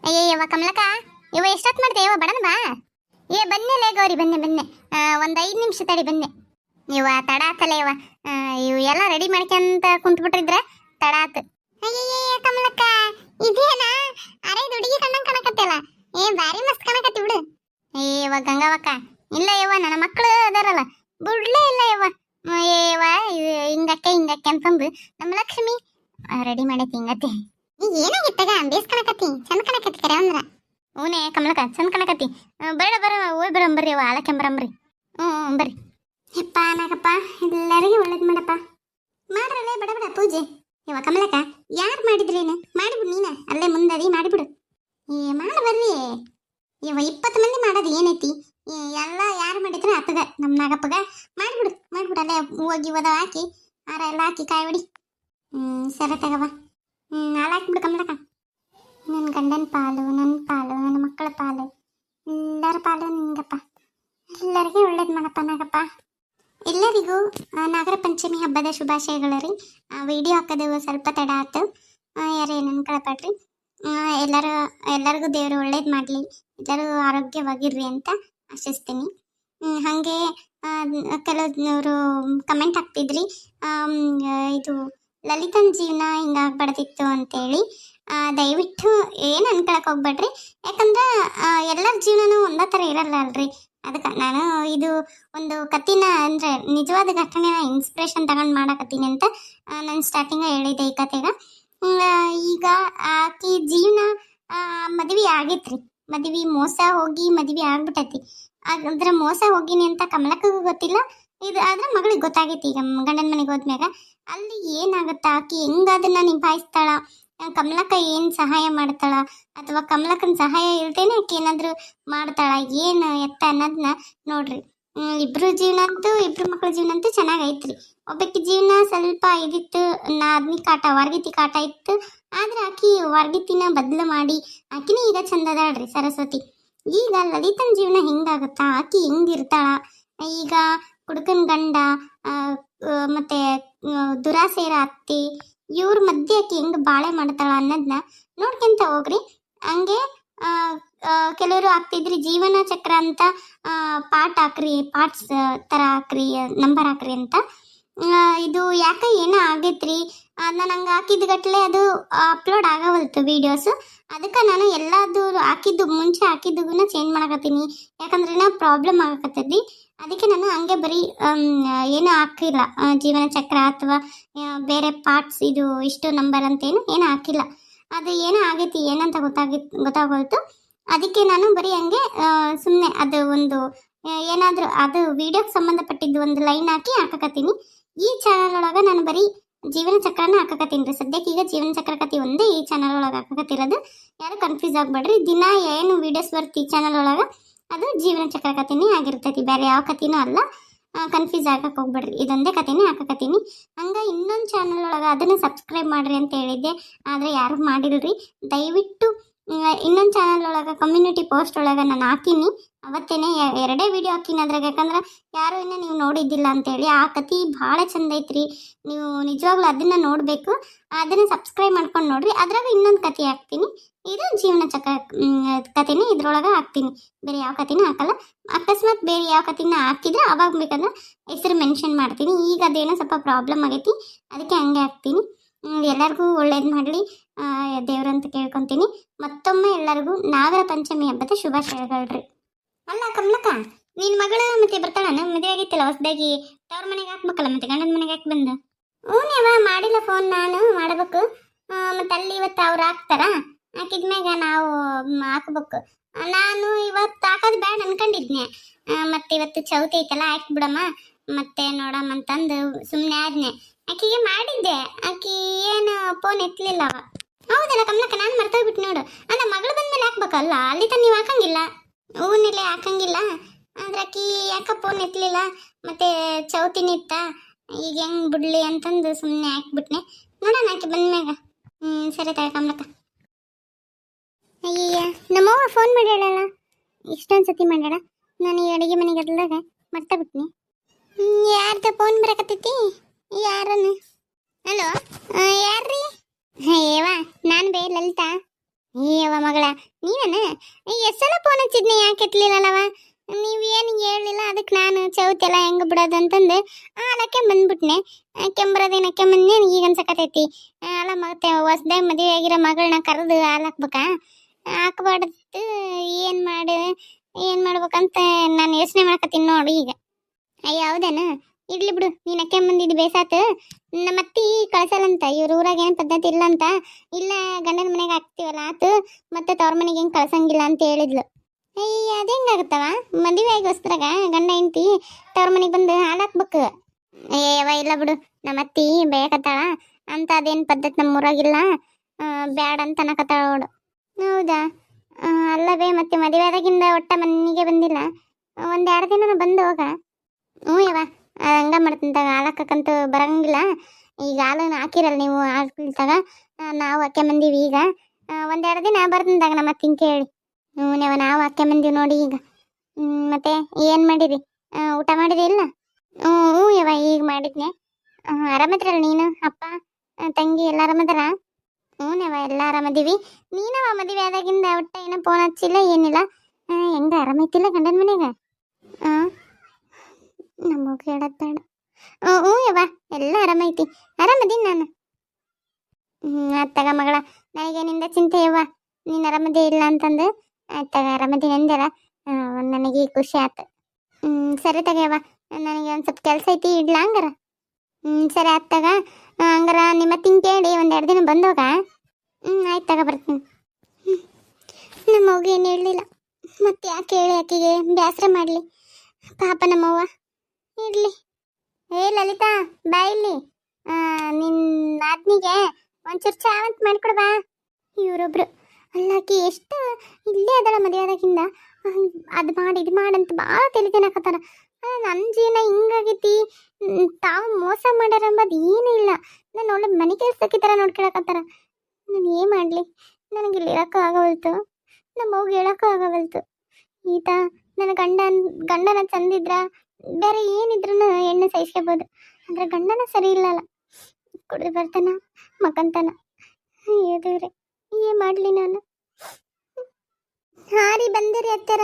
ಅಯ್ಯವ್ವ ಕಮಲಕ್ಕ, ಇವ ಎಷ್ಟೊತ್ತು ಮಾಡ್ದೆ ಇವ ಬಡನ್ ಬಾ. ಬನ್ನೆಲೆ ಗೌರಿ, ಬನ್ನೆ. ಒಂದು 5 ನಿಮಿಷ ತಡಿ ಬನ್ನೆ. ಇವ ತಡ ಆತಲ್ಲ ಇವು ಎಲ್ಲ ರೆಡಿ ಮಾಡ್ಕೊಂತ ಕುಂತ್ಬಿಟ್ರಿದ್ರೆ ತಡ ಆತು. ಅಯ್ಯಯ್ಯ ಕಮಲಕ್ಕ, ಇದೇನಾ ಅರೆ ಹುಡುಗಿ ಕಣ್ಣಂಗ್ ಕಾಣಕತ್ತಲ್ಲ, ಬಾರಿ ಮಸ್ತ್ ಕಾಣಕತ್ತಿ ಬಿಡು. ಇವ ಗಂಗಾವಕ್ಕ, ಇಲ್ಲ ನನ್ನ ಮಕ್ಕಳು ಅದಾರಲ್ಲ, ಬಿಡ್ಲೇ ಇಲ್ಲ ಹಿಂಗಕ್ಕೆ ಅಂತಂದು ನಮ್ಮ ಲಕ್ಷ್ಮಿ ರೆಡಿ ಮಾಡೈತಿ ಹಿಂಗತ್ತೆ. ಈಗ ಏನಾಗಿತ್ತಾಗ ಬೇಸ್ ಕಣಕತ್ತಿ, ಚಂದ ಕಣಕತ್ತಿ ಕರೆ ಅಂದ್ರ. ಹೂನೇ ಕಮಲಕ್ಕ, ಚಂದ ಕಣಕತ್ತಿ. ಬರ ಹೋಯ್ ಬರಂಬರ್ರಿ ಆಲಕೆಂಬರಂಬ್ರಿ. ಬರ್ರಿ. ಯಪ್ಪ ನಾಗಪ್ಪ, ಎಲ್ಲರಿಗೂ ಒಳ್ಳೇದು ಮಾಡಪ್ಪ. ಮಾಡ್ರಲ್ಲೇ ಬಡ ಪೂಜೆ. ಕಮಲಕ್ಕ, ಯಾರು ಮಾಡಿದ್ರೇನು? ಮಾಡಿಬಿಡು ನೀನ, ಅಲ್ಲೇ ಮುಂದದಿ ಮಾಡಿಬಿಡು. ಮಾಡಿ ಬರ್ರಿ. 20 ಮಂದಿ ಮಾಡೋದು ಏನೈತಿ? ಎಲ್ಲ ಯಾರು ಮಾಡಿದ್ರೆ ಆತಗ ನಮ್ಮ ನಾಗಪ್ಪಗ ಮಾಡಿಬಿಡು. ಅಲ್ಲೇ ಹೋಗಿ ಹಾಕಿ ಹಾರ ಎಲ್ಲ ಹಾಕಿ ಕಾಯಿ ಹೊಡಿ. ಸರಿ ತಗವ. ಹಾಲು ಹಾಕ್ಬಿಡು ಕಮಲಕ್ಕ. ನನ್ನ ಗಂಡನ ಪಾಲು, ನನ್ನ ಮಕ್ಕಳ ಪಾಲು, ಎಲ್ಲರ ಪಾಲು ನಿಂಗಪ್ಪ. ಎಲ್ಲರಿಗೂ ಒಳ್ಳೇದು ಮಾಡಪ್ಪ ನಾಗಪ್ಪ. ಎಲ್ಲರಿಗೂ ನಾಗರ ಪಂಚಮಿ ಹಬ್ಬದ ಶುಭಾಶಯಗಳು ರೀ. ವಿಡಿಯೋ ಹಾಕೋದು ಸ್ವಲ್ಪ ತಡ ಆಯ್ತು, ಯಾರೇನು ಅನ್ಕೊಳ್ಬೇಡ್ರಿ. ಎಲ್ಲರಿಗೂ ದೇವರು ಒಳ್ಳೇದು ಮಾಡಲಿ, ಎಲ್ಲರೂ ಆರೋಗ್ಯವಾಗಿರ್ರಿ ಅಂತ ಆಶಿಸ್ತೀನಿ. ಹಾಗೆ ಕೆಲವರು ಕಮೆಂಟ್ ಹಾಕ್ತಿದ್ರಿ, ಇದು ಲಲಿತನ ಜೀವನ ಹಿಂಗಾಗ್ಬಾರ್ದಿತ್ತು ಅಂತೇಳಿ. ದಯವಿಟ್ಟು ಏನು ಅನ್ಕೊಳಕ್ಕೆ ಹೋಗ್ಬೇಡ್ರಿ, ಯಾಕಂದ್ರೆ ಎಲ್ಲರ ಜೀವನನೂ ಒಂದೇ ಥರ ಇರಲ್ಲ ಅಲ್ರಿ. ಅದಕ್ಕೆ ನಾನು ಇದು ಒಂದು ಕಥೆನ ಅಂದರೆ ನಿಜವಾದ ಘಟನೆನ ಇನ್ಸ್ಪಿರೇಷನ್ ತಗೊಂಡು ಮಾಡಕತ್ತೀನಿ ಅಂತ ನಾನು ಸ್ಟಾರ್ಟಿಂಗ ಹೇಳಿದ್ದೆ ಈ ಕತೆಗ. ಈಗ ಆಕಿ ಜೀವನ ಮದುವೆ ಆಗೈತ್ರಿ, ಮದುವೆ ಮೋಸ ಹೋಗಿ ಮದುವೆ ಆಗ್ಬಿಟ್ಟೈತಿ. ಅದ್ರ ಮೋಸ ಹೋಗಿನಿ ಅಂತ ಕಮಲಕ್ಕಗೂ ಗೊತ್ತಿಲ್ಲ, ಇದು ಆದ್ರೆ ಮಗಳಿಗೆ ಗೊತ್ತಾಗೈತಿ. ಈಗ ಗಂಡನ ಮನೆಗೆ ಹೋದ್ಮ್ಯಾಗ ಅಲ್ಲಿ ಏನಾಗುತ್ತಾ, ಆಕಿ ಹೆಂಗ ಅದನ್ನ ನಿಭಾಯಿಸ್ತಾಳ, ಕಮಲಕ್ಕ ಏನು ಸಹಾಯ ಮಾಡ್ತಾಳ, ಅಥವಾ ಕಮಲಕ್ಕನ ಸಹಾಯ ಇಲ್ದೇನೆ ಆಕಿ ಏನಾದ್ರು ಮಾಡ್ತಾಳ, ಏನು ಎತ್ತ ಅನ್ನೋದನ್ನ ನೋಡ್ರಿ. ಇಬ್ರು ಮಕ್ಕಳ ಜೀವನ ಅಂತೂ ಚೆನ್ನಾಗೈತ್ರಿ. ಒಬ್ಬಕ್ಕೆ ಜೀವನ ಸ್ವಲ್ಪ ಇದಿತ್ತು, ನಾದ್ನಿ ಕಾಟ, ವರ್ಗಿತಿ ಕಾಟ ಇತ್ತು. ಆದ್ರೆ ಆಕಿ ವರ್ಗಿತಿನ ಬದಲು ಮಾಡಿ ಆಕಿನ ಈಗ ಚಂದದಾಳ್ರಿ ಸರಸ್ವತಿ. ಈಗ ಲಲಿತನ ಜೀವನ ಹೆಂಗಾಗುತ್ತಾ, ಆಕಿ ಹೆಂಗಿರ್ತಾಳ, ಈಗ ಹುಡುಗನ ಗಂಡ ಮತ್ತೆ ದುರಾಸೇರ ಅತ್ತಿ ಇವ್ರ ಮಧ್ಯೆ ಆಕಿ ಹೆಂಗ್ ಬಾಳೆ ಮಾಡ್ತಾಳ ಅನ್ನೋದನ್ನ ನೋಡ್ಕೊಂತ ಹೋಗ್ರಿ. ಹಂಗೆ ಕೆಲವರು ಹಾಕ್ತಿದ್ರಿ ಜೀವನ ಚಕ್ರ ಅಂತ ಪಾರ್ಟ್ಸ್ ತರ ಹಾಕ್ರಿ, ನಂಬರ್ ಹಾಕ್ರಿ ಅಂತ. ಇದು ಯಾಕೆ ಏನೋ ಆಗೈತ್ರಿ, ನಾನು ಹಂಗೆ ಹಾಕಿದ ಗಟ್ಲೆ ಅದು ಅಪ್ಲೋಡ್ ಆಗವಲ್ತು ವೀಡಿಯೋಸು. ಅದಕ್ಕೆ ನಾನು ಎಲ್ಲದು ಮುಂಚೆ ಹಾಕಿದ್ದನ್ನ ಚೇಂಜ್ ಮಾಡಕತ್ತೀನಿ, ಯಾಕಂದ್ರೆ ಪ್ರಾಬ್ಲಮ್ ಆಗಕತ್ತೈತಿ. ಅದಕ್ಕೆ ನಾನು ಹಂಗೆ ಬರೀ ಏನೂ ಹಾಕಿಲ್ಲ, ಜೀವನ ಚಕ್ರ ಅಥವಾ ಬೇರೆ ಪಾರ್ಟ್ಸ್ ಇದು ಇಷ್ಟು ನಂಬರ್ ಅಂತೇನು ಏನೂ ಹಾಕಿಲ್ಲ. ಅದು ಏನೋ ಆಗೈತಿ ಏನಂತ ಗೊತ್ತಾಗೋಯ್ತು. ಅದಕ್ಕೆ ನಾನು ಬರೀ ಹಂಗೆ ಸುಮ್ಮನೆ ಅದು ಒಂದು ಏನಾದರೂ ಅದು ವಿಡಿಯೋಗೆ ಸಂಬಂಧಪಟ್ಟಿದ್ದು ಒಂದು ಲೈನ್ ಹಾಕಿ ಹಾಕಕತ್ತೀನಿ. ಈ ಚಾನಲ್ ಒಳಗೆ ನಾನು ಬರೀ ಜೀವನ ಚಕ್ರನ ಹಾಕಕತ್ತೀನಿ ರೀ. ಸದ್ಯಕ್ಕೆ ಈಗ ಜೀವನ ಚಕ್ರ ಕಥೆ ಒಂದೇ ಈ ಚಾನಲ್ ಒಳಗೆ ಹಾಕಕತ್ತಿರೋದು. ಯಾರು ಕನ್ಫ್ಯೂಸ್ ಆಗಬೇಡ್ರಿ, ದಿನ ಏನು ವೀಡಿಯೋಸ್ ಬರ್ತಿ ಈ ಚಾನಲ್ ಒಳಗೆ ಅದು ಜೀವನ ಚಕ್ರ ಕಥೆನೇ ಆಗಿರ್ತೈತಿ, ಬೇರೆ ಯಾವ ಕಥೆನೂ ಅಲ್ಲ. ಕನ್ಫ್ಯೂಸ್ ಆಗಕ್ಕೆ ಹೋಗ್ಬೇಡ್ರಿ, ಇದೊಂದೇ ಕಥೆನೇ ಹಾಕಕತ್ತೀನಿ. ಹಂಗೆ ಇನ್ನೊಂದು ಚಾನಲ್ ಒಳಗೆ ಅದನ್ನು ಸಬ್ಸ್ಕ್ರೈಬ್ ಮಾಡಿರಿ ಅಂತ ಹೇಳಿದ್ದೆ, ಆದರೆ ಯಾರು ಮಾಡಿಲ್ರಿ. ದಯವಿಟ್ಟು ಇನ್ನೊಂದು ಚಾನಲ್ ಒಳಗೆ ಕಮ್ಯುನಿಟಿ ಪೋಸ್ಟ್ ಒಳಗೆ ನಾನು ಹಾಕೀನಿ, ಅವತ್ತೇನೆ 2 ವಿಡಿಯೋ ಹಾಕೀನಿ ಅದ್ರಾಗ. ಯಾಕಂದ್ರೆ ಯಾರು ಇನ್ನೂ ನೀವು ನೋಡಿದ್ದಿಲ್ಲ ಅಂತೇಳಿ. ಆ ಕತೆ ಭಾಳ ಚಂದ ಐತ್ರಿ, ನೀವು ನಿಜವಾಗ್ಲೂ ಅದನ್ನು ನೋಡಬೇಕು. ಅದನ್ನು ಸಬ್ಸ್ಕ್ರೈಬ್ ಮಾಡ್ಕೊಂಡು ನೋಡ್ರಿ. ಅದ್ರಾಗ ಇನ್ನೊಂದು ಕತೆ ಹಾಕ್ತೀನಿ, ಇದು ಜೀವನ ಚಕ್ರ ಕಥೆನೇ ಇದ್ರೊಳಗೆ ಹಾಕ್ತೀನಿ, ಬೇರೆ ಯಾವ ಕಥೆನೂ ಹಾಕಲ್ಲ. ಅಕಸ್ಮಾತ್ ಬೇರೆ ಯಾವ ಕಥೆನ ಹಾಕಿದ್ರೆ ಅವಾಗ ಬೇಕಂದ್ರೆ ಹೆಸರು ಮೆನ್ಷನ್ ಮಾಡ್ತೀನಿ. ಈಗ ಅದೇನೋ ಸ್ವಲ್ಪ ಪ್ರಾಬ್ಲಮ್ ಆಗೈತಿ, ಅದಕ್ಕೆ ಹಂಗೆ ಹಾಕ್ತೀನಿ. ಎಲ್ಲರಿಗೂ ಒಳ್ಳೇದು ಮಾಡಲಿ ದೇವ್ರಂತ ಕೇಳ್ಕೊತೀನಿ. ಮತ್ತೊಮ್ಮೆ ಎಲ್ಲರಿಗೂ ನಾಗರ ಪಂಚಮಿ ಹಬ್ಬದ ಶುಭಾಶಯಗಳ್ರಿ. ಅಲ್ಲ ಕಮಲಕ್ಕ, ನಿನ್ನ ಮಗಳು ಮತ್ತೆ ಬರ್ತಾಳ, ಮದುವೆ ಆಗಿತ್ತಲ್ಲ ಹೊಸದಾಗಿ, ತವ್ರ ಮನೆಗೆ ಹಾಕ್ಬೇಕಲ್ಲ, ಮತ್ತೆ ಗಂಡನ ಮನೆಗೆ ಹಾಕಿ ಬಂದು. ಹ್ಞೂನೇವ, ಮಾಡಿಲ್ಲ ಫೋನ್, ನಾನು ಮಾಡಬೇಕು. ಮತ್ತೆ ಅಲ್ಲಿ ಇವತ್ತು ಅವ್ರು ಹಾಕ್ತಾರ, ಹಾಕಿದ್ಮ್ಯಾಗ ನಾವು ಹಾಕ್ಬೇಕು. ನಾನು ಇವತ್ತು ಹಾಕೋದು ಬೇಡ ಅನ್ಕೊಂಡಿದ್ನೆ, ಮತ್ತೆ ಇವತ್ತು ಚೌತಿ ಐತಲ್ಲ ಹಾಕ್ಬಿಡಮ್ಮ ಮತ್ತೆ ನೋಡಮ್ಮ ಅಂತಂದು ಸುಮ್ಮನೆ ಆದ್ನೆ. ಆಕಿಗೆ ಮಾಡಿದ್ದೆ, ಆಕಿ ಏನು ಫೋನ್ ಎತ್ತಲಿಲ್ಲ. ಹೌದಲ್ಲ ಕಮಲಕ್ಕ, ನಾನು ಮರ್ತೋಗ್ಬಿಟ್ಟು ನೋಡು. ಅಲ್ಲ ಮಗಳು ಬಂದ್ಮೇಲೆ ಹಾಕ್ಬೇಕಲ್ಲ, ಅಲ್ಲಿ ತನ ನೀವು ಹಾಕಂಗಿಲ್ಲ, ಹೂವಿನಲ್ಲೇ ಹಾಕಂಗಿಲ್ಲ. ಆದ್ರೆ ಆಕಿ ಯಾಕ ಫೋನ್ ಎತ್ತಲಿಲ್ಲ, ಮತ್ತೆ ಚೌತಿನ ಇತ್ತ, ಈಗ ಹೆಂಗೆ ಬಿಡ್ಲಿ ಅಂತಂದು ಸುಮ್ಮನೆ ಹಾಕ್ಬಿಟ್ನೆ. ನೋಡೋಣ ಆಕಿ ಬಂದ್ಮ್ಯಾಗ. ಸರಿ ತಾಯಿ ಕಮಲಕ್ಕ. ಅಯ್ಯ ನಮ್ಮವ್ವ ಫೋನ್ ಮಾಡ್ಯಾಳಲ್ಲ, ಇಷ್ಟೊಂದು ಸತಿ ಮಾಡ್ಯಾಳ. ನಾನು ಈ ಅಡುಗೆ ಮನೆಗೆ ಅದ್ಲಾಗ ಮರ್ತಾ ಬಿಟ್ನಿ. ಯಾರ್ದ ಫೋನ್ ಬರಕತ್ತೈತಿ? ಯಾರನ್ನು? ಹಲೋ, ಯಾರ್ರೀ? ಏವಾ ನಾನು ಲಲಿತಾ. ಏವ ಮಗಳ ನೀನ ಎಷ್ಟು ಸಲ ಫೋನ್ ಹಚ್ಚಿದ್ನಿ ಯಾಕೆ ಎತ್ತಲಿಲ್ಲವ ನೀವೇನು ಹೇಳಿಲ್ಲ ಅದಕ್ಕೆ ನಾನು ಚೌತೆಲ್ಲ ಹೆಂಗೆ ಬಿಡೋದು ಅಂತಂದು ಹಾಲಕ್ಕೆ ಬಂದ್ಬಿಟ್ನೆ ಕೆಂಬರದೇನು ಕೆಮ್ಮನ್ನೇ ಈಗ ಅನ್ಸಕತೈತಿ ಅಲ್ಲ ಮತ್ತೆ ಹೊಸ್ದಾಗ ಮದುವೆ ಆಗಿರೋ ಮಗಳನ್ನ ಕರೆದು ಹಾಲು ಹಾಕ್ಬೇಕಾ ಹಾಕ್ಬಾರ್ದು ಏನು ಮಾಡ್ಬೇಕಂತ ನಾನು ಯೋಚನೆ ಮಾಡ್ಕತ್ತೀನಿ ನೋಡಿ ಈಗ ಅಯ್ಯ ಹೌದೇನ ಇರ್ಲಿ ಬಿಡು ನೀನು ಅಕ್ಕೆ ಬಂದಿದ್ದು ಬೇಸಾತು ನಮ್ಮ ಅತ್ತಿ ಕಳ್ಸಲ್ಲಂತ ಇವ್ರ ಊರಾಗ ಏನು ಪದ್ಧತಿ ಇಲ್ಲ ಅಂತ ಇಲ್ಲ ಗಂಡನ ಮನೆಗೆ ಹಾಕ್ತೀವಲ್ಲ ಆತು ಮತ್ತೆ ತವ್ರ ಮನೆಗೆ ಹೆಂಗೆ ಕಳ್ಸಂಗಿಲ್ಲ ಅಂತ ಹೇಳಿದ್ಲು ಅಯ್ಯ ಅದು ಹೆಂಗಾಗುತ್ತವ ಮದುವೆ ಆಗಿ ಹೊಸ್ದ್ರಾಗ ಗಂಡ ಹೆಂಡ್ತಿ ತವ್ರ ಮನೆಗೆ ಬಂದು ಹಾಲು ಹಾಕ್ಬೇಕು ಏವ ಇಲ್ಲ ಬಿಡು ನಮ್ಮ ಅತ್ತಿ ಬೇಕತ್ತಾಳ ಅಂತ ಅದೇನು ಪದ್ಧತಿ ನಮ್ಮ ಊರಾಗಿಲ್ಲ ಬ್ಯಾಡ ಅಂತ ಅನ್ನಕತ್ತಾಳ ಅವಳು ಹೌದಾ ಅಲ್ಲವೇ ಮತ್ತೆ ಮದುವೆ ಆದಾಗಿಂದ ಒಟ್ಟ ಮನೆಗೆ ಬಂದಿಲ್ಲ ಒಂದೆರಡು ದಿನ ಬಂದು ಹೋಗ ಹ್ಞೂ ಯವ್ವ ಹಂಗ ಮಾಡ್ತಂತಾಗ ಹಾಲು ಹಾಕಕ್ಕಂತೂ ಬರಂಗಿಲ್ಲ ಈಗ ಹಾಲನ್ನು ಹಾಕಿರಲ್ಲ ನೀವು ಹಾಕ್ಬಿಳ್ತಾಗ ನಾವು ಹಾಕೆ ಬಂದೀವಿ ಈಗ ಒಂದೆರಡು ದಿನ ಬರ್ತಂದಾಗ ನಮ್ಮ ಅತ್ತಿನ ಕೇಳಿ ಹ್ಞೂ ನಾವು ಹಾಕೆ ಬಂದೀವಿ ನೋಡಿ ಈಗ ಮತ್ತೆ ಏನು ಮಾಡಿರಿ ಊಟ ಮಾಡಿರಿ ಇಲ್ಲ ಹ್ಞೂ ಯವ್ವ ಈಗ ಮಾಡಿದ್ನೆ ಆರಾಮದ್ರಲ್ಲ ನೀನು ಅಪ್ಪ ತಂಗಿ ಎಲ್ಲ ಆರಾಮದಾರ ಹ್ಞೂನವ್ವ ಎಲ್ಲ ಆರಾಮದೀವಿ ನೀನವ ಮದುವೆ ಆದಾಗಿಂದ ಒಟ್ಟ ಏನೋ ಫೋನ್ ಹಚ್ಚಿಲ್ಲ ಏನಿಲ್ಲ ಹೆಂಗ ಆರಾಮೈತಿಲ್ಲ ಗಂಡನ ಮನೆಗೆ ಹಾಂ ನಮಗೆ ಹೇಳೋದು ಬೇಡ ಹ್ಞೂ ಯವ್ವ ಎಲ್ಲ ಆರಾಮೈತಿ ಆರಾಮದೀನಿ ನಾನು ಆಯ್ತಾಗ ಮಗಳ ನನಗೇನಿಂದ ಚಿಂತೆ ಯವ್ವ ನೀನು ಆರಾಮದೇ ಇಲ್ಲ ಅಂತಂದು ಆಯ್ತಾಗ ಆರಾಮದೀನಿ ಅಂದೆಲ್ಲ ನನಗೆ ಖುಷಿ ಆಯ್ತು ಸರಿ ತಗಯವ್ವ ನನಗೆ ಒಂದು ಸ್ವಲ್ಪ ಕೆಲಸ ಐತಿ ಇಡ್ಲಾ ಹಂಗಾರ ಸರಿ ಆಯ್ತಾಗ ಹಂಗಾರ ನಿಮ್ಮ ಅತ್ತಿನ ಕೇಳಿ ಒಂದೆರಡು ದಿನ ಬಂದೋಗ ಆಯ್ತು ತಗ ಬರ್ತೀನಿ ನಮ್ಮ ಅವ್ಗೆ ಏನು ಹೇಳಲಿಲ್ಲ ಮತ್ತೆ ಯಾಕೆ ಹೇಳಿ ಆಕೆಗೆ ಬೇಸರ ಮಾಡಲಿ ಪಾಪ ನಮ್ಮವ್ವ ಇರಲಿ ಏ ಲಲಿತಾ ಬಾ ಇಲ್ಲಿ ನಿನ್ನ ನಾದ್ನಿಗೆ ಒಂಚೂರು ಚಾವಂತ ಮಾಡಿಕೊಡ್ಬಾ ಇವರೊಬ್ರು ಅಲ್ಲಾಕಿ ಎಷ್ಟು ಇಲ್ಲೇ ಅದಳ ಮದುವೆದಾಗಿಂದ ಅದು ಮಾಡಿ ಇದು ಮಾಡಂತ ಭಾಳ ತಲೆ ತಿನ್ನಕತ್ತಾರ ನನ್ನ ಜೀವನ ಹಿಂಗಾಗೈತಿ ತಾವು ಮೋಸ ಮಾಡ್ಯಾರ ಅಂಬದು ಏನೂ ಇಲ್ಲ ನಾನು ಒಳ್ಳೆ ಮನೆ ಕೆಲಸಕ್ಕೆ ಥರ ನೋಡ್ಕೊಳಕತ್ತಾರ ನಾನು ಏನು ಮಾಡಲಿ ನನಗೆ ಇಲ್ಲಿ ಇರೋಕ್ಕೂ ಆಗವಲ್ತು ನಮ್ಮ ಅವ್ಗೆ ಹೇಳೋಕ್ಕೂ ಆಗವಲ್ತು ಈತ ನನ್ನ ಗಂಡನ ಚಂದಿದ್ರ ಬೇರೆ ಏನಿದ್ರು ಎಣ್ಣೆ ಸಹಿಸ್ಕೋಬೋದು ಆದರೆ ಗಂಡನ ಸರಿ ಇಲ್ಲಲ್ಲ ಕುಡಿದು ಬರ್ತಾನ ಮಕ್ಕಂತಾನ ಅಯ್ಯೋ ದೇವ್ರೆ ಏನು ಮಾಡಲಿ ನಾನು ಹಾರಿ ಬಂದಿರಿ ಹತ್ತಿರ